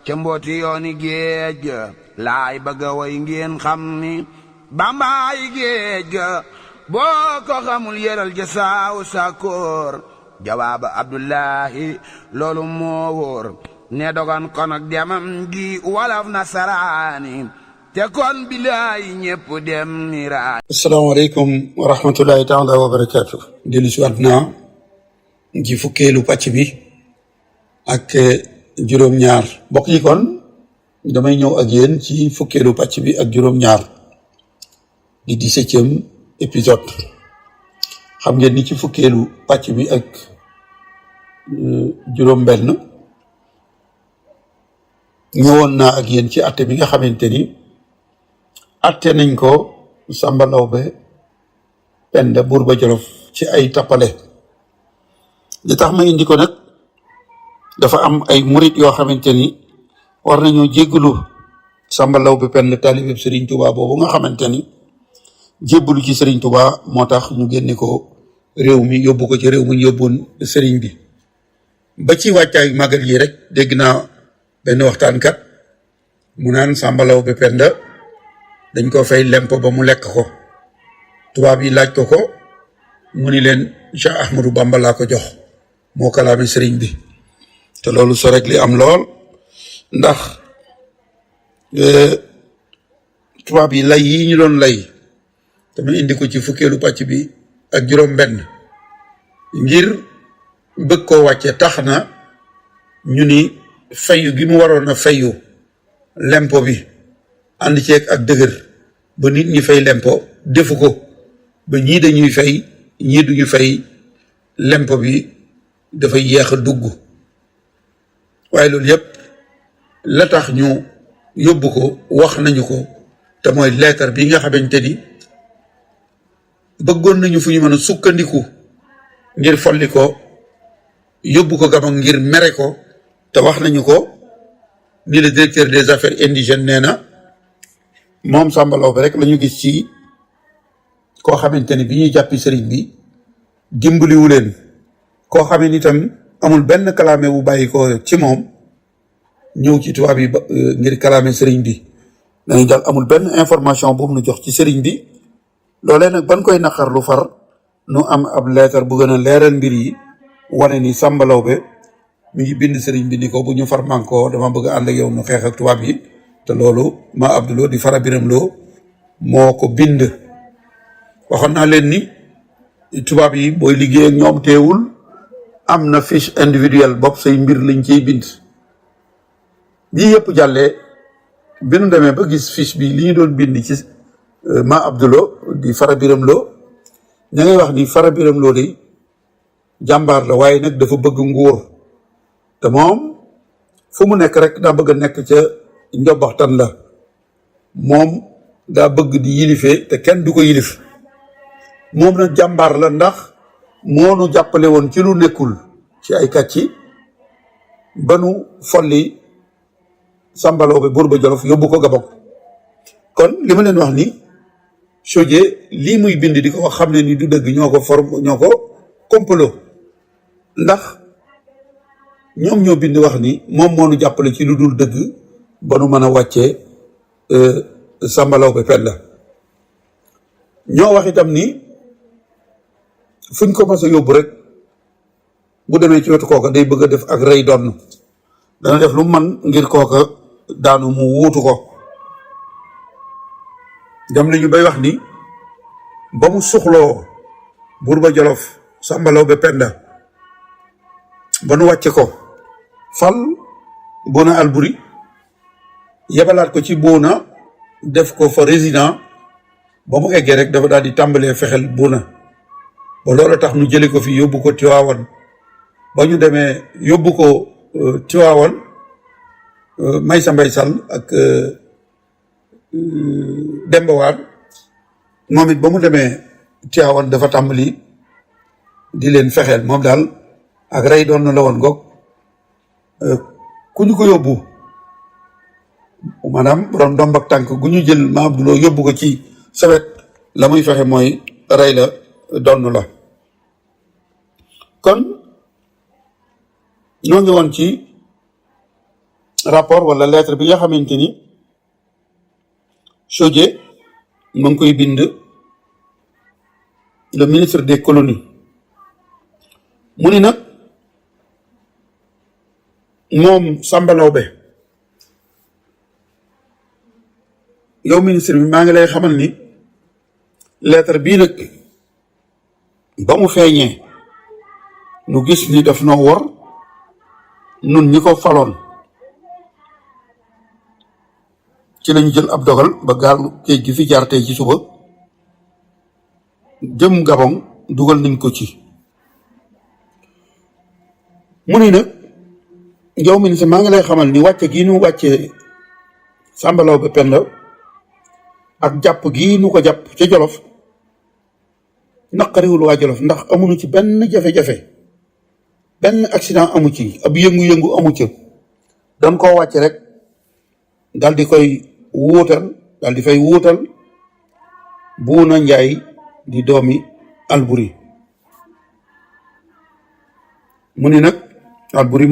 ca mbooti yooni géej ga laay bëgga way ngeen xam ni bambaay géej ga boo ko xamul yëral ja saawu sakoor jawaaba abdullahi loolu moo wóor ne dogon kon ak demam gi walaf nasaraani te kon bilaay ñépp dem ni raay. asalaamaaleykum wa rahmatullahi taala wa barakaatu. dellu si waat naa ci fukkeelu pàcc bi ak juróom-ñaar mbokk yi kon damay ñëw ak yéen ci fukkeelu pàcc bi ak juróom-ñaar di 17e épisode. xam ngeen ni ci fukkeelu pàcc bi ak juróom-benn ñëwoon naa ak yéen ci atte bi nga xamante ni atte nañ ko Samba Lawbe Penda Buurba Jolof ci ay tappale. li tax ma indi ko nag dafa am ay murit yoo xamante ni war nañoo jéggalu Samba Lawbe Penda taalibe Serigne Touba boobu nga xamante ni jébbalu ci Serigne Touba moo tax ñu génne ko réew mi yóbbu ko ci réew mi yóbbuwoon Serigne bi. ba ci wàccaay màggal yi rek dégg naa benn waxtaankat mu naan Samba Lawbe Penda dañ ko fay lempo ba mu lekk ko. tubaab yi laaj ko mu ni leen Cheikh Ahmadou Bamba laa ko jox moo kalaame sëriñ bi. te loolu so rek li am lool ndax tubaab yi lay yi ñu doon lay te ma indi ko ci fukkeelu pàcc bi ak juróom-benn ngir bëgg koo wàcce tax na ñu ni fayu gi mu waroon a fayu lempo bi ànd ceeg ak dëgër ba nit ñi fay lempo defu ko ba ñii dañuy fay ñii duñu fay lempo bi dafay yéex a dugg. waaye loolu yépp la tax ñu yóbbu ko wax nañu ko te mooy leetar bi nga xamante ni bëggoon nañu fu ñu mën a sukkandiku ngir folli ko yóbbu ko Gabon ngir mere ko te wax nañu ko ni le directeur des affaires indigènes nee na moom Samba Lawbe rek la ñu gis ci koo xamante ni bi ñuy jàppi sëriñ bi dimbaliwu leen koo xamee ni tam amul benn kalaame bu bàyyi ko ci moom ñëw ci tubaab yi ngir kalaame sëriñ bi dañuy daal amul benn information boobu nu jox ci sëriñ bi. loolee nag ban koy naqar lu far nu am ab leetar bu gën a leeral mbir yi wane ni Samba Lawbe mi ngi bind sëriñ bi ni ko bu ñu far mànkoo dama bëgg a ànd ak yow nu xeex ak tubaab yi te loolu ma Abdoulo di Fara Biram Lo moo ko bind. waxoon naa leen ni tubaab yi booy liggéey ak ñoom teewul am na fiche individuelle bopp say mbir lañ ciy bind. bii yëpp jàllee bi nu demee ba gis fiche bi li ñu doon bind ci ma Abdoulo di Fara Biram Lo ña ngay wax ni Fara Biram Lo de jàmbaar la waaye nag dafa bëgg nguur te moom fu mu nekk rek daa bëgg a nekk ca njobaxtan la moom daa bëgg di yilife te kenn du ko yilif. moom nag jàmbaar la ndax moo nu jàppale woon ci lu nekkul ci ay kàcci ba nu folli Samba Lawbe Buurba Jolof yóbbu ko Gabon. kon li ma leen wax ni Sodié lii muy bind di ko wax xam ne ni du dëgg ñoo ko complot ndax ñoom ñoo bind wax ni moom moo nu jàppale ci lu dul dëgg ba nu mën a wàccee Samba Lawbe Penda. ñoo wax itam ni fuñ ko mas a yóbbu rek bu demee ci wetu kooka day bëgg a def ak rey donn dana def lu man ngir kooka daanu mu wuutu ko. dem nañu bay wax ni ba mu suxloo Buurba Jolof Samba Lawbe Penda ba nu wàcce ko fal Bouna Alboury yebalaat ko ci Bouna def ko fa résident ba mu eggee rek dafa daal di tàmbalee fexel Bouna ba loolu tax nu jële ko fi yóbbu ko Tiwaawan ba ñu demee yóbbu ko Tiwaawan Maysa Mbay Sall ak Demba Waar moom it ba mu demee Tiwaawan dafa tàmbali di leen fexeel moom daal ak rey doon na la woon goog ku ñu ko yóbbu maanaam borom ndomb ak tànk gu ñu jël ma Abdoulo yóbbu ko ci sawet la muy fexe mooy rey la donn la. kon ñoo ngi woon ci rapport wala lettre bi nga xamante ni Chaudié mu ngi koy bind le ministre des colonies mu ni nag moom Samba Laobé yow ministre bi maa ngi lay xamal ni lettre bii nag ba mu feeñee nu gis ni daf noo wor nun ñi ko faloon ci lañu jël ab dogal ba gaal géej gi fi jaar tey ci suba jëm Gabon dugal nañ ko ci mu ni nag yow ministre maa ngi lay xamal ni wàcce gii nu wàcce Samba Laobé Penda ak jàpp gii nu ko jàpp ca Jolof naqariwul waa Jolof ndax amuñu ci benn jafe-jafe benn accident amu ci ab yëngu-yëngu amu ci dañ koo wàcc rek dal di koy wuutal dal di fay wuutal Buuna Njaay di doomi Alburi mu ni nag Alburi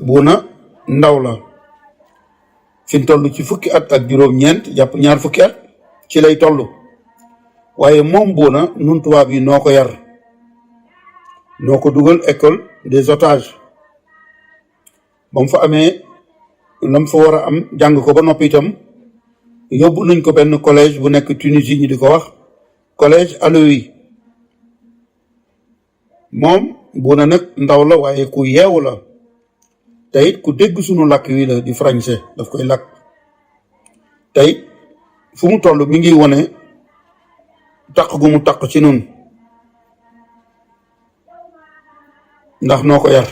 Buuna ndaw la fi toll ci fukki at ak juróom-ñeent jàpp ñaar fukki at ci lay toll waaye moom Buuna nun tubaab yi noo ko yar noo ko dugal école des otages ba mu fa amee lam fa war a am jàng ko ba noppi itam yóbbu nañ ko benn collège bu nekk Tunisie ñu di ko wax collège Aloui moom Buuna nag ndaw la waaye ku yeewu la te it ku dégg sunu làkk wi la di français daf koy làkk tey fu mu toll mi ngi wone taq gu mu taq ci nun ndax noo ko yar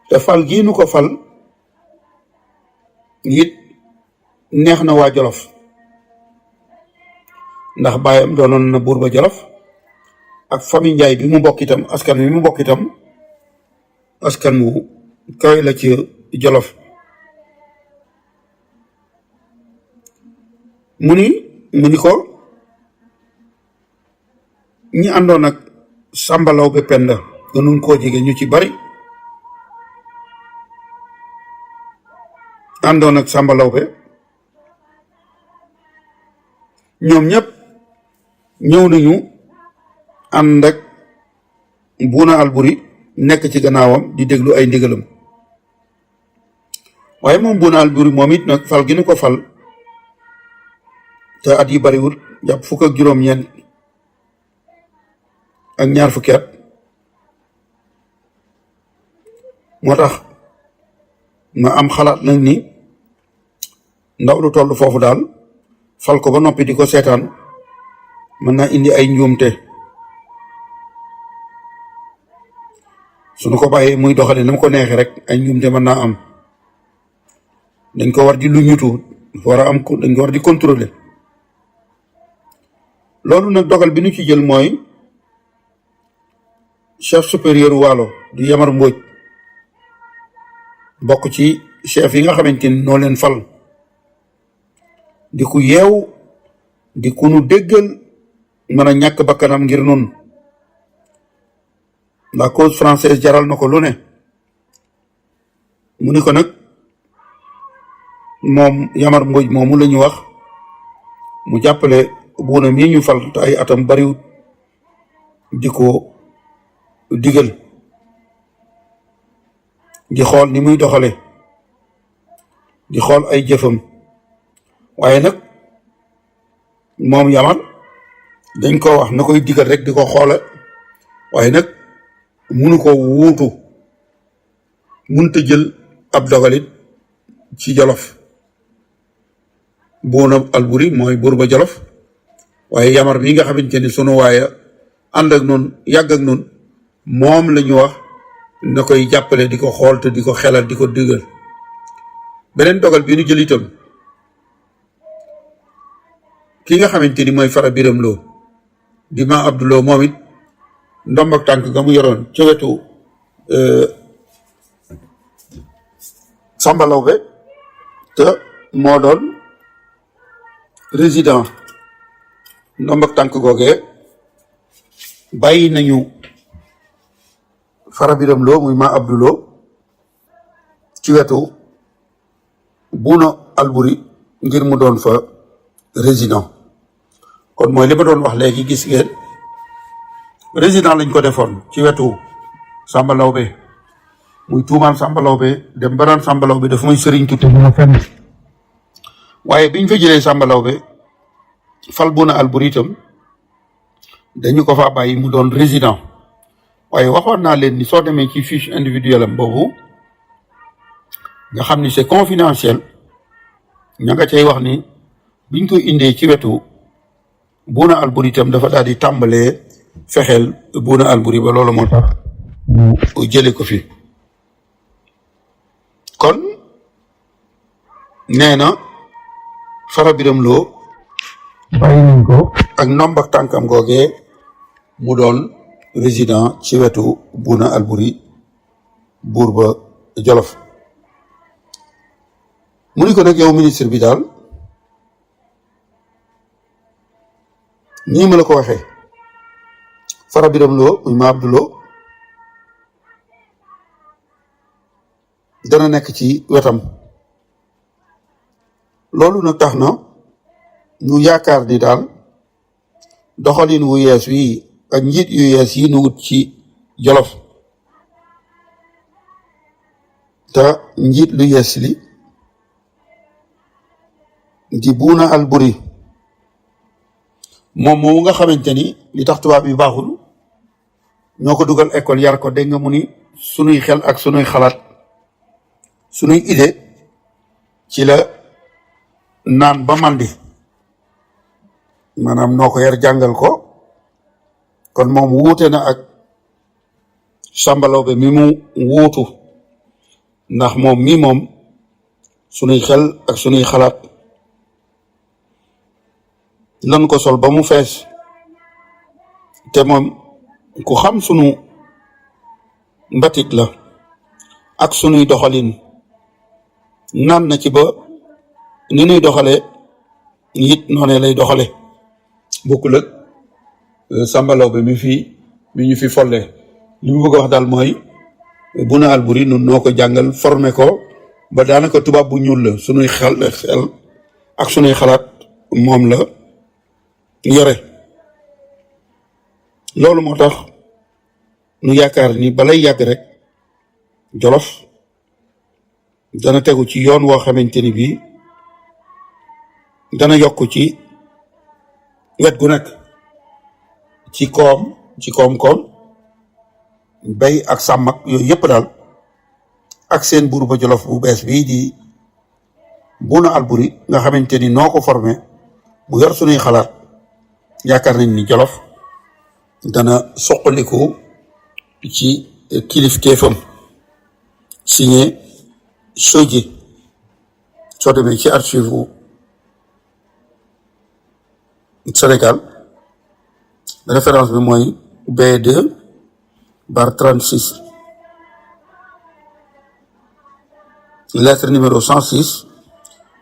te fal gii nu ko fal it neex na waa Jolof ndax baayam doonoon na buur ba Jolof ak famille Njaay bi mu bokk itam askan wi mu bokk itam askan wu kawe la ci Jolof mu ni ko ñi àndoon ak Samba Laobé Penda gënuñ koo jege ñu ci bari àndoon ak Samba Laobé ñoom ñëpp ñëw nañu ànd ak Buuna Alburi nekk ci gannaawam di déglu ay ndigalam waaye moom Buuna Alburi moom it nag fal gi nu ko fal te at yi bariwul jàpp fukk ak juróom-ñeent ak ñaar fukki at moo tax ma am xalaat nag ni ndaw lu toll foofu daal fal ko ba noppi di ko seetaan mën naa indi ay njuumte suñu ko bàyyee muy doxale na mu ko neexee rek ay njuumte mën naa am dañ ko war di lu ñutu war a am dañ ko war di contrôler loolu nag dogal bi nu ci jël mooy chef supérieur Waalo di Yamar Mbóoj bokk ci chef yi nga xamante ni noo leen fal di ku yeew di ku nu déggal mën a ñàkk bakkanam ngir nun la cause française jaral na ko lu ne mu ni ko nag moom Yamar Mbóoj moomu la ñu wax mu jàppale Buuna mii ñu fal te ay atam bariwut di ko digal di xool ni muy doxale di xool ay jëfam waaye nag moom Yamar dañ ko wax na koy digal rek di ko xoole waaye nag munu ko wuutu munta jël ab dogalit ci Jolof Buuna Alburi mooy buur ba Jolof waaye Yamar bi nga xamante ni sunu waaye ànd ak nun yàgg ak nun moom la ñu wax na koy jàppale di ko xool te di ko xelal di ko digal beneen dogal bi nu jël itam ki nga xamante ni mooy Fara Biram Lo di ma Abduloo moom it ndomb ak tànk ga mu yoroon ca wetu Samba Laobé te moo doon résident ndomb ak tànk googee bàyyi nañu Fara Biram Lo muy ma Abduloo ci wetu Bouna Albouri ngir mu doon fa résident. kon mooy li ma doon wax léegi gis ngeen résident lañ ko defoon ci wetu Samba Laobé muy tuumaal Samba Laobé dem ba naan Samba Laobé dafa muy sëriñ tuuti bu ma fenn waaye biñ fa jëlee Samba Laobé fal Bouna Albouri itam dañu ko fa bàyyi mu doon résident waaye waxoon naa leen ni soo demee ci fiche individuelle am boobu nga xam ni c'est confidentiel ña nga cay wax ni biñ ko indee ci wetu Bouna Albouri itam dafa daal di tàmbalee fexeel Bouna Albouri ba loolu moo tax mu jële ko fi kon nee na Fara Biram Lo bàyyi nañ ko ak ndomb ak tànkam googee mu doon résident ci wetu Bouna Albouri buur ba Jolof mu ni ko nag yow ministre bi daal nii ma la ko waxee Fara Biram Lo muy ma Abdou Lo dana nekk ci wetam loolu nag tax na ñu yaakaar ni daal doxalin wu yees wi ak njiit yu yees yi nu wut ci Jolof te njiit lu yees li di Bouna Albouri moom moomu nga xamante ni li tax tubaab yi baaxul ñoo ko dugal école yar ko dégg nga mu ni sunuy xel ak sunuy xalaat sunuy idée ci la naan ba mandi maanaam noo ko yar jàngal ko kon moom wuute na ak Samba Laobé mi mu wuutu ndax moom mi moom sunuy xel ak sunuy xalaat lan ko sol ba mu fees te moom ku xam sunu mbatit la ak sunuy doxalin naan na ci ba ni nuy doxale it noonee lay doxale bokkul ak Samba Laobé mi ñu fi folle li mu bëgg a wax daal mooy Bouna Albouri nun noo ko jàngal formé ko ba daanaka tubaab bu ñuul la sunuy xel ak sunuy xalaat moom la yore loolu moo tax nu yaakaar ni balay yàgg rek Jolof dana tegu ci yoon woo xamante ni bii dana yokk ci wet gu nekk ci koom-koom bay ak sàmm ak yooyu yëpp daal ak seen buur ba Jolof bu bees bii di Bouna Albouri nga xamante ni noo ko formé mu yor sunuy xalaat yaakaar nañ ni Jolof dana soqaliku ci kilifteefam signé Chaudié soo demee ci archive Sénégal référence bi mooy B2/36 lettre numéro 106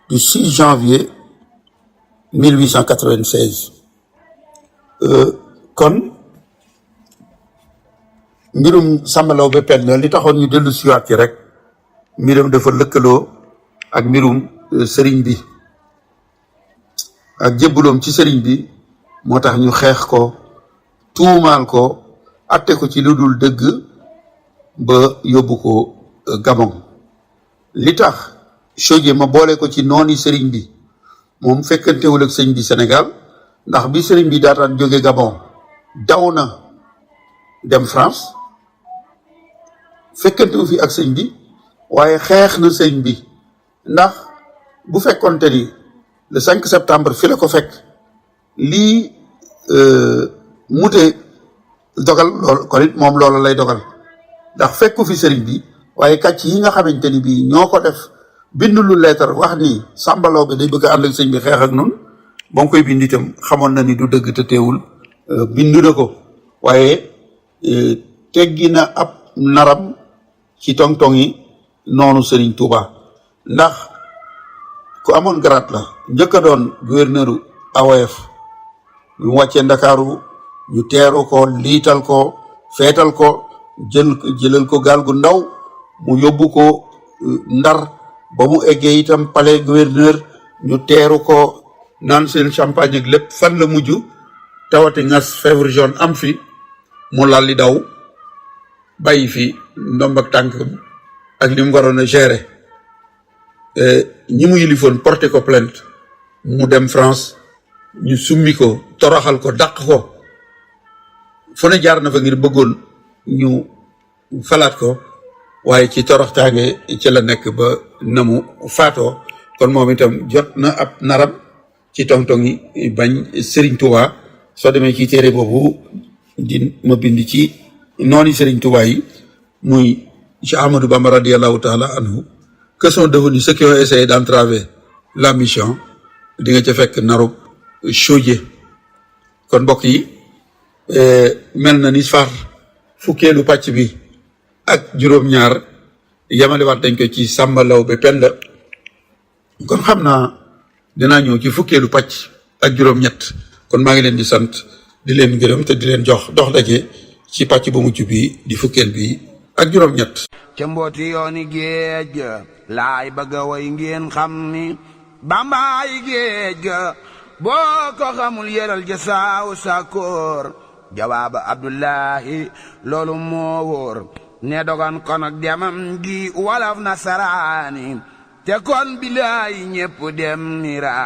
du 6 janvier 1896 kon mbirum Samba Laobé Penn li taxoon ñu dellu siwaat ci rek mbirum dafa lëkkaloo ak mbirum sëriñ bi ak jébbaloom ci sëriñ bi moo tax ñu xeex ko tuumaal ko atte ko ci lu dul dëgg ba yóbbu ko Gabon li tax Chaudié ma boole ko ci nooni sëriñ bi moom fekkantewul ak sëriñ bi Sénégal ndax bi sëriñ bi daataan jóge Gabon daw na dem France fekkantewu fi ak sëriñ bi waaye xeex na sëriñ bi ndax bu fekkonte ni le 5 septembre fi la ko fekk lii mute dogal loolu kon it moom loolu lay dogal ndax fekku fi sëriñ bi waaye kàcc yi nga xamante ni bii ñoo ko def bind lu lettre wax ni Samba Laobé day bëgg a ànd ak sëriñ bi xeex ak noonu ba mu koy bind itam xamoon na ni du dëgg te teewul bindu na ko waaye teggi na ab naram ci tong-tong yi noonu Serigne Touba ndax ku amoon garaat la njëkk a doon gouverneur AOF mu wàccee Ndakaaru ñu teeru ko liital ko feetal ko jëlal ko gaal gu ndaw mu yóbbu ko Ndar ba mu eggee itam palais gouverneur ñu teeru ko naan seen champagne ak lépp fan la mujj tawati ngas fièvre jaune am fi mu lalli daw bàyyi fi ndomb ak tànk ak li mu waroon a gérer ñi mu yilifoon porté ko plainte mu dem France ñu summi ko toroxal ko dàq ko fu ne jaar na fa ngir bëggoon ñu falaat ko waaye ci toroxtaange ci la nekk ba na mu faatoo kon moom itam jot na ab naram ci tongtong yi bañ Serigne Touba soo demee ci téere boobu di ma bind ci nooni Serigne Touba yi muy ci Ahmadou Bamba radiallahu taala anhu que sont devenus ceux qui ont essayé d'entraver la mission di nga ca fekk narub Chaudié kon mbokk yi mel na ni far fukkeelu pàcc bi ak juróom-ñaar yamalewaat dañ ko ci Samba Laobé Penda kon xam naa dinaa ñëw ci fukkeelu pàcc ak juróom-ñett kon maa ngi leen di sant di leen gërëm te di leen jox dox daje ci pàcc bu mujj bi di fukkeel bi ak juróom-ñett ca mbooti yooni géej laay bëgg a way ngeen xam ni bambaay géej ga boo ko xamul yëral ja saaw sakoor jawaaba Abdullahi loolu moo wóor ne dogon kon ak demam gi walaf nasaraani te kon bilaay ñépp dem ni ra